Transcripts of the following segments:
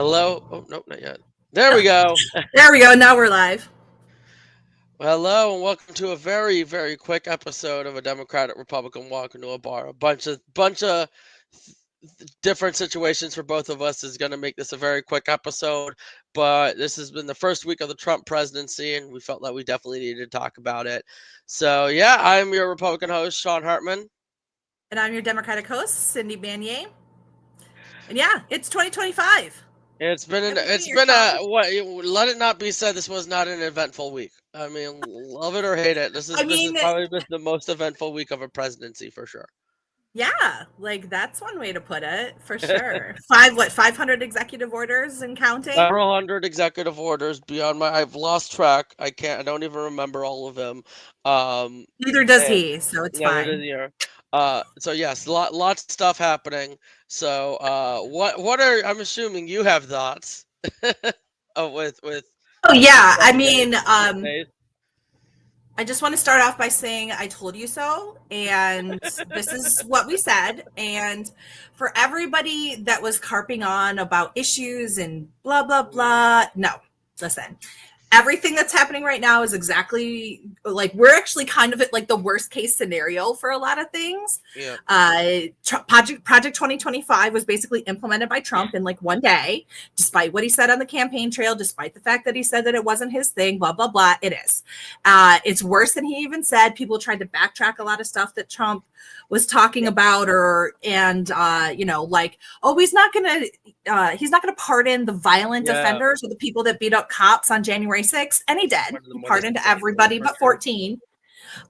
Hello. Oh, nope, not yet. There we go. There we go. Now we're live. Hello, and welcome to a very, very quick episode of a Democratic Republican walk into a bar. A bunch of different situations for both of us is going to make this a very quick episode. But this has been the first week of the Trump presidency, and we felt that we definitely needed to talk about it. So yeah, I'm your Republican host, Sean Hartman. And I'm your Democratic host, Cindy Banier. And yeah, it's 2025. It's been a what? Let it not be said. This was not an eventful week. I mean, love it or hate it, I this is mean, probably been the most eventful week of a presidency for sure. yeah, like that's one way to put it for sure. 500 executive orders and counting? Several hundred executive orders beyond my. I've lost track. I can't. I don't even remember all of them. Neither does And he, so it's neither did fine. here. So yes, lots of stuff happening. So what are I'm assuming you have thoughts with Oh the yeah, I president mean, these days? I just want to start off by saying I told you so, and this is what we said. And for everybody that was carping on about issues and blah, blah, blah, no, listen. Everything that's happening right now is exactly like we're actually kind of at like the worst case scenario for a lot of things. Yeah. Project 2025 was basically implemented by Trump in like one day, despite what he said on the campaign trail, despite the fact that he said that it wasn't his thing, blah, blah, blah. It is. It's worse than he even said. People tried to backtrack a lot of stuff that Trump was talking about, like, oh, he's not gonna pardon the violent Yeah. offenders or the people that beat up cops on January 6th, and he did. One of the He more pardoned disappointing ones everybody for but sure. 14.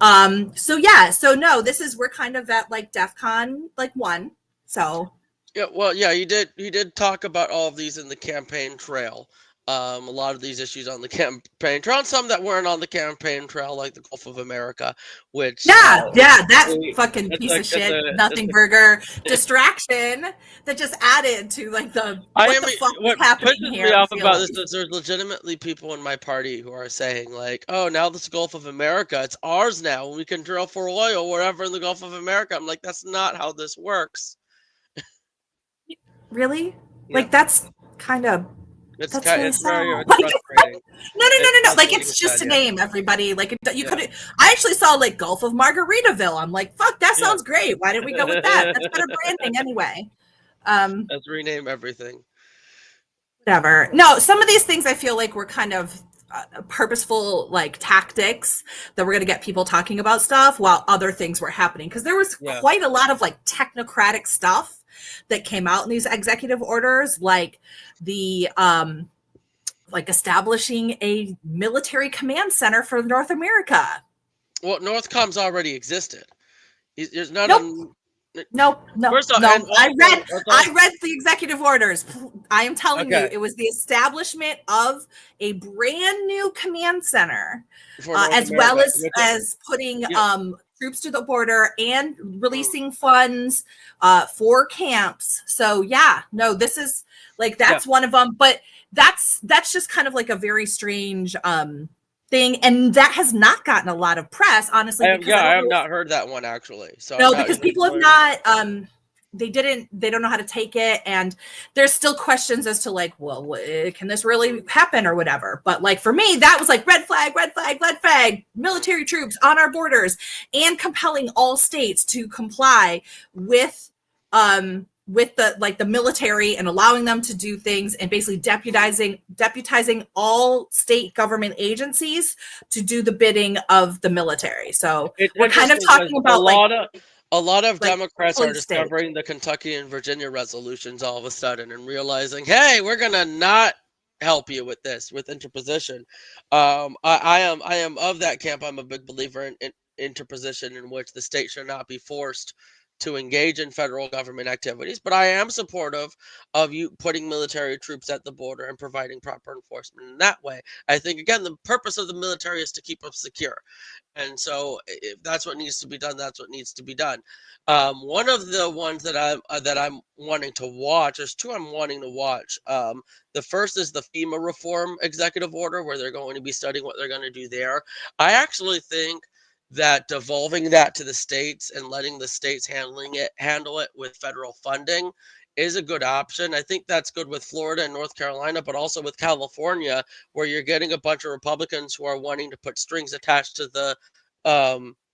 So no, we're kind of at like DEFCON like 1. So Yeah, well, yeah, he did talk about all of these in the campaign trail. A lot of these issues on the campaign trail, and some that weren't on the campaign trail, like the Gulf of America, which yeah, that fucking it's piece like of it's shit, a it's nothing burger distraction that just added to like the I what am the fuck is what happening pisses here. me I off feel about like. this is there's legitimately people in my party who are saying like, "Oh, now this Gulf of America, it's ours now. We can drill for oil wherever in the Gulf of America." I'm like, that's not how this works. Really? Yeah, Like kind of that's really it's sad. very it's Like frustrating. It's no. Like frustrating it's and just sad. a Yeah, name, everybody. Like you yeah, could. I actually saw like Gulf of Margaritaville. I'm like, fuck, that yeah. sounds great. Why didn't we go with that? That's better branding anyway. Um, Let's rename everything. Whatever. No, some of these things I feel like were kind of purposeful like tactics that were going to get people talking about stuff while other things were happening because there was Yeah. quite a lot of like technocratic stuff that came out in these executive orders, like the like establishing a military command center for North America. Well, Northcom's already existed. There's not Nope. a No. first off, and No. also that's I all. read the executive orders. I am telling you, Okay, it was the establishment of a brand new command center, for North as well America, which as putting yeah. troops to the border and Mm, releasing funds for camps. So yeah, no, this is like yeah. that's one of them. But that's just kind of like a very strange thing, and that has not gotten a lot of press, honestly, because I I don't have know. not heard that one actually, so I'm No, not because even people have familiar with it. not they don't know how to take it, and there's still questions as to like, well, can this really Mm, happen or whatever. But like for me, that was like red flag, red flag, red flag, mm. military troops on our borders, and compelling all states to comply with the like the military and allowing them to do things, and basically deputizing all state government agencies to do the bidding of the military. So It's we're kind of interesting because talking about a lot of like Democrats are police state. discovering the Kentucky and Virginia resolutions all of a sudden and realizing, hey, we're gonna not help you with this with interposition. I am of that camp. I'm a big believer in interposition, in which the state should not be forced to engage in federal government activities. But I am supportive of you putting military troops at the border and providing proper enforcement in that way. I think again the purpose of the military is to keep us secure. And so, if that's what needs to be done, that's what needs to be done. One of the ones that I'm wanting to watch. There's two I'm wanting to watch. The first is the FEMA reform executive order, where they're going to be studying what they're going to do there. I actually think that devolving that to the states and letting the states handle it with federal funding is a good option. I think that's good with Florida and North Carolina, but also with California, where you're getting a bunch of Republicans who are wanting to put strings attached to the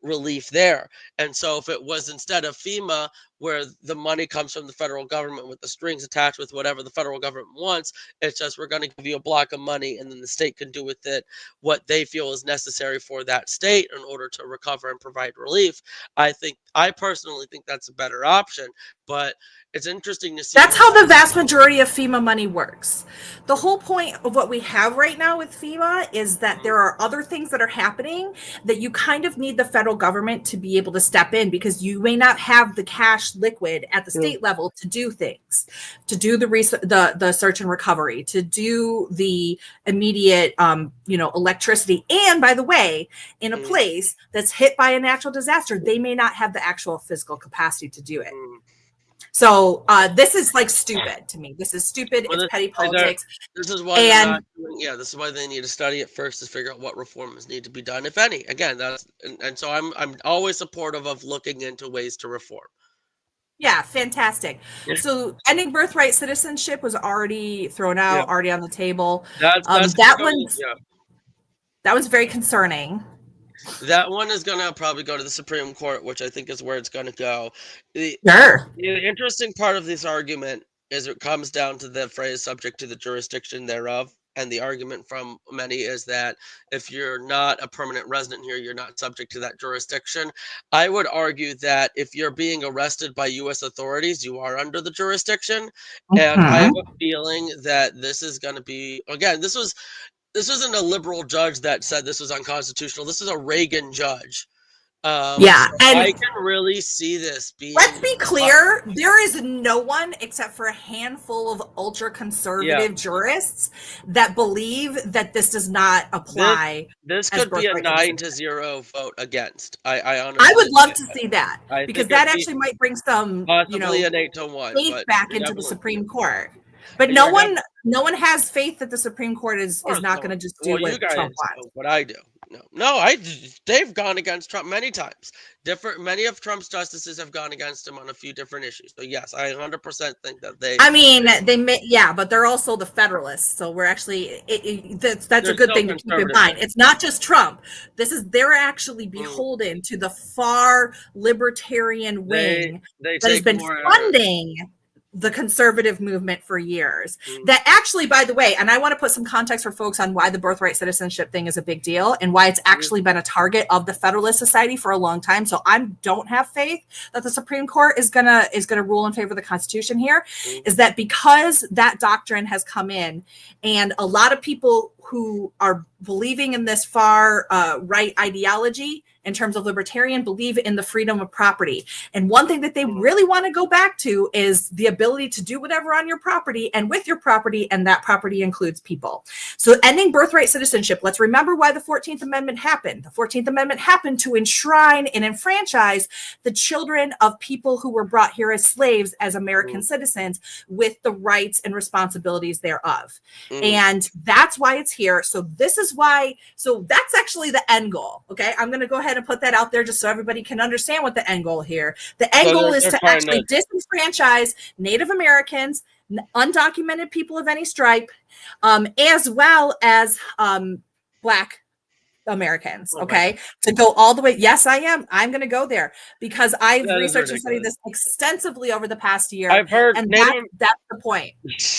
relief there. And so if it was instead of FEMA, where the money comes from the federal government with the strings attached with whatever the federal government wants, it's just we're going to give you a block of money and then the state can do with it what they feel is necessary for that state in order to recover and provide relief. I personally think that's a better option, but it's interesting to see. That's how the vast majority of FEMA money works. The whole point of what we have right now with FEMA is that there are other things that are happening that you kind of need the federal government to be able to step in, because you may not have the cash liquid at the state level to do things, to do the search and recovery, to do the immediate electricity. And by the way, in a place that's hit by a natural disaster, they may not have the actual physical capacity to do it. So this is like stupid to me. This is stupid. It's petty politics. This is why this is why they need to study it first to figure out what reforms need to be done, if any. Again, so I'm always supportive of looking into ways to reform. Yeah, fantastic. So ending birthright citizenship was already thrown out, already on the table. That was very concerning. That one is going to probably go to the Supreme Court, which I think is where it's going to go. The interesting part of this argument is it comes down to the phrase subject to the jurisdiction thereof. And the argument from many is that if you're not a permanent resident here, you're not subject to that jurisdiction. I would argue that if you're being arrested by U.S. authorities, you are under the jurisdiction. And I have a feeling that this is going to be, again, this isn't a liberal judge that said this was unconstitutional. This is a Reagan judge. And I can really see this being. Let's be clear: there is no one except for a handful of ultra-conservative jurists that believe that this does not apply. This could be a 9-0 vote against. I honestly, I would love to see that, because that actually might bring some, possibly an 8-1 faith back into the Supreme Court. But no one has faith that the Supreme Court is not going to just do what Trump wants. What I do. No, they've gone against Trump many times. Many of Trump's justices have gone against him on a few different issues. So yes, I 100% think that they. I mean, but they're also the Federalists. So we're actually that's a good thing to keep in mind. It's not just Trump. They're actually beholden to the far libertarian wing that has been funding the conservative movement for years. That actually, by the way, and I want to put some context for folks on why the birthright citizenship thing is a big deal and why it's actually been a target of the Federalist Society for a long time. So I don't have faith that the Supreme Court is gonna rule in favor of the Constitution here. Is that because that doctrine has come in, and a lot of people who are believing in this far right ideology in terms of libertarian believe in the freedom of property. And one thing that they really want to go back to is the ability to do whatever on your property and with your property, and that property includes people. So ending birthright citizenship, let's remember why the 14th Amendment happened. The 14th Amendment happened to enshrine and enfranchise the children of people who were brought here as slaves, as American citizens, with the rights and responsibilities thereof. And that's why it's here. So that's actually the end goal. Okay, I'm going to go ahead and put that out there just so everybody can understand what the end goal here. The end goal is to actually disenfranchise Native Americans, undocumented people of any stripe, as well as Black Americans. Okay, to go all the way. Yes, I am. I'm going to go there because I've researched and studied this extensively over the past year. I've heard, and that's the point.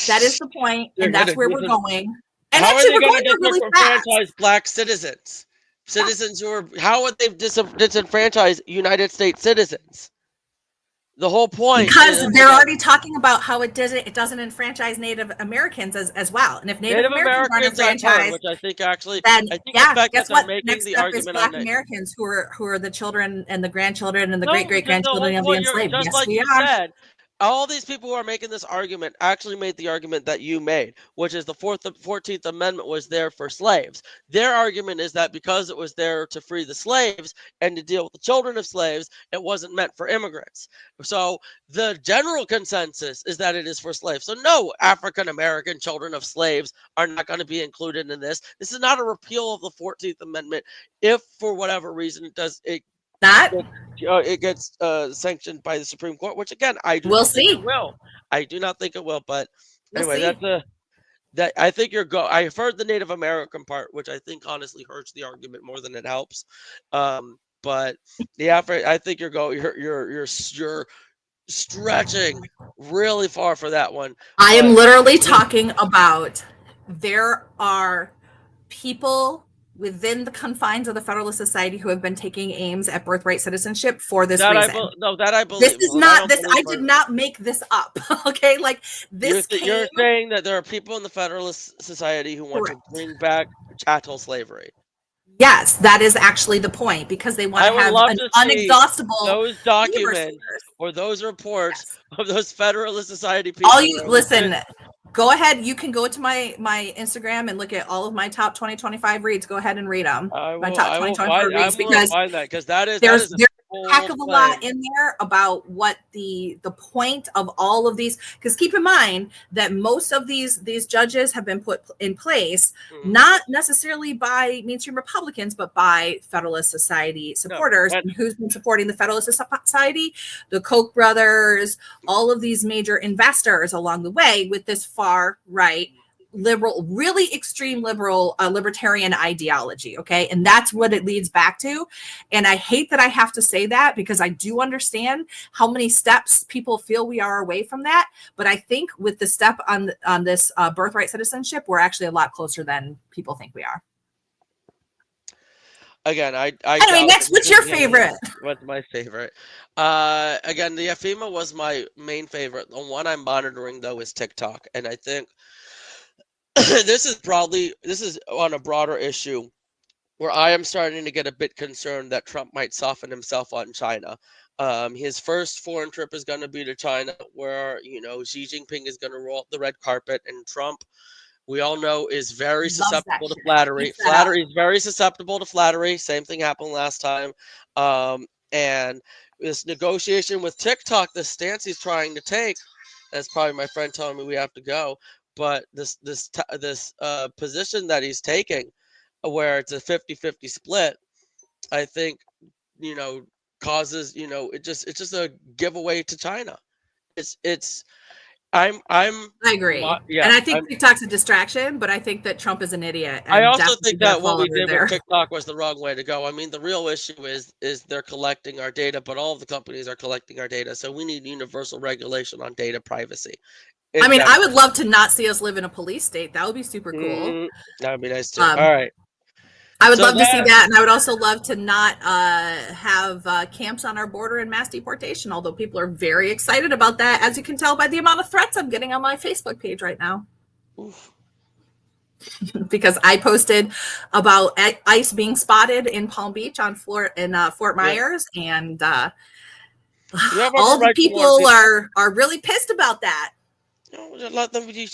That is the point, and that's where we're going. And how actually, are they we're going to really disenfranchise Black citizens? How would they disenfranchise United States citizens? The whole point, because they're already talking about how it doesn't enfranchise Native Americans as well. And if Native Americans aren't enfranchised, which I think actually, then guess what? Next step is Black Americans who are the children and the grandchildren and the great grandchildren of the enslaved. Yes, we are. All these people who are making this argument actually made the argument that you made, which is the 14th Amendment was there for slaves. Their argument is that because it was there to free the slaves and to deal with the children of slaves, it wasn't meant for immigrants. So the general consensus is that it is for slaves. So no African-American children of slaves are not going to be included in this. This is not a repeal of the 14th Amendment. If for whatever reason it Not? it gets sanctioned by the Supreme Court, which again, I do We'll not think see. it will. I do not think it will. But We'll anyway, see. that I think I've heard the Native American part, which I think honestly hurts the argument more than it helps. But I think you're stretching really far for that one. I am But literally talking about there are people within the confines of the Federalist Society who have been taking aims at birthright citizenship for this reason. that I believe. This is not this. I did not make this up. Okay, like this. You're saying that there are people in the Federalist Society who want to bring back chattel slavery. Yes, that is actually the point, because they want to have an unexhaustible those documents or those reports of those Federalist Society people. Listen. Go ahead. You can go to my Instagram and look at all of my top 2025 reads. Go ahead and read them. My top 2025 reads, because there's a heck of a lot in there about what the point of all of these. Because keep in mind that most of these judges have been put in place not necessarily by mainstream Republicans, but by Federalist Society supporters. And who's been supporting the Federalist Society? The Koch brothers, all of these major investors along the way with this far right liberal, really extreme libertarian ideology. Okay. And that's what it leads back to. And I hate that I have to say that, because I do understand how many steps people feel we are away from that. But I think with the step on this birthright citizenship, we're actually a lot closer than people think we are. Again, anyway, next, what's your favorite? What's my favorite? Again, the Afema was my main favorite. The one I'm monitoring though is TikTok, and I think this is on a broader issue where I am starting to get a bit concerned that Trump might soften himself on China. His first foreign trip is going to be to China, where Xi Jinping is going to roll out the red carpet, and Trump, we all know, is very susceptible to flattery. Flattery is very susceptible to flattery. Same thing happened last time. And this negotiation with TikTok, the stance he's trying to take, that's probably my friend telling me we have to go. But this position that he's taking, where it's a 50-50 split, I think, causes, it's just a giveaway to China. I agree. And I think TikTok's a distraction, but I think that Trump is an idiot. I also think that what we did with TikTok was the wrong way to go. I mean, the real issue is they're collecting our data, but all of the companies are collecting our data. So we need universal regulation on data privacy. I mean, I would love to not see us live in a police state. That would be super cool. That would be nice too. All right. I would love to see that, and I would also love to not have camps on our border and mass deportation, although people are very excited about that, as you can tell by the amount of threats I'm getting on my Facebook page right now. Because I posted about ICE being spotted in Palm Beach on Fort Myers, and all the people are really pissed about that. Let them. You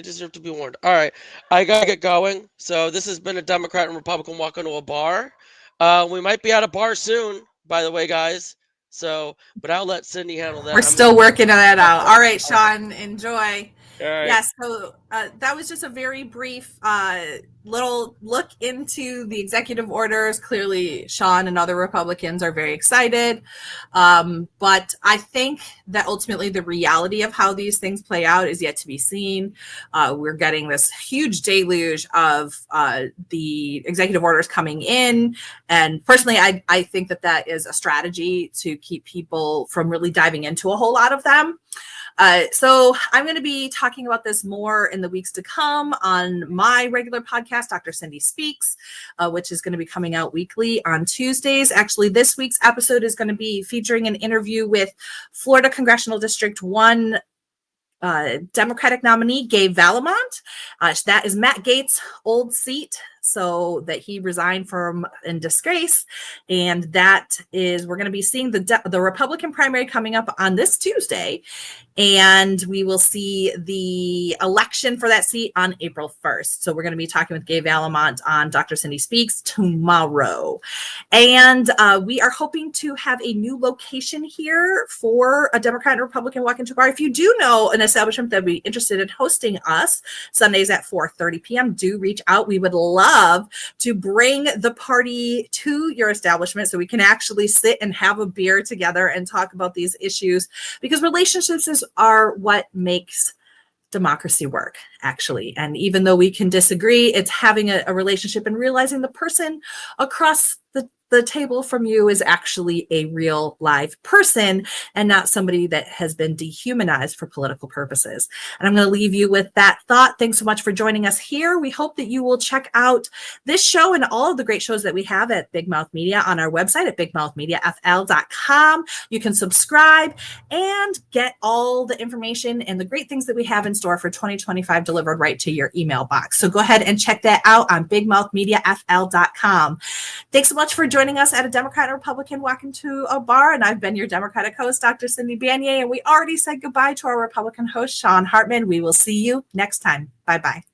deserve to be warned. All right, I gotta get going. So this has been a Democrat and Republican walk into a bar. We might be at a bar soon, by the way, guys. So, but I'll let Cindy handle that. We're still working that out. All right, Sean, enjoy. All right. Yes, so that was just a very brief little look into the executive orders. Clearly, Sean and other Republicans are very excited. But I think that ultimately the reality of how these things play out is yet to be seen. We're getting this huge deluge of the executive orders coming in. And personally, I think that is a strategy to keep people from really diving into a whole lot of them. So I'm going to be talking about this more in the weeks to come on my regular podcast, Dr. Cindy Speaks, which is going to be coming out weekly on Tuesdays. Actually, this week's episode is going to be featuring an interview with Florida Congressional District 1 Democratic nominee, Gabe Valamont. That is Matt Gaetz' old seat, so that he resigned from in disgrace. And that is, we're going to be seeing the Republican primary coming up on this Tuesday. And we will see the election for that seat on April 1st. So we're going to be talking with Gabe Valamont on Dr. Cindy Speaks tomorrow. And we are hoping to have a new location here for a Democrat and Republican walk into a bar. If you do know an establishment that would be interested in hosting us Sundays at 4:30 p.m., do reach out. We would love love to bring the party to your establishment so we can actually sit and have a beer together and talk about these issues, because relationships are what makes democracy work, actually. And even though we can disagree, it's having a relationship and realizing the person across the table from you is actually a real live person and not somebody that has been dehumanized for political purposes. And I'm going to leave you with that thought. Thanks so much for joining us here. We hope that you will check out this show and all of the great shows that we have at Big Mouth Media on our website at bigmouthmediafl.com. You can subscribe and get all the information and the great things that we have in store for 2025 delivered right to your email box. So go ahead and check that out on bigmouthmediafl.com. Thanks so much for joining us at a Democrat and Republican walk into a bar. And I've been your Democratic host, Dr. Cindy Banyai. And we already said goodbye to our Republican host, Sean Hartman. We will see you next time. Bye-bye.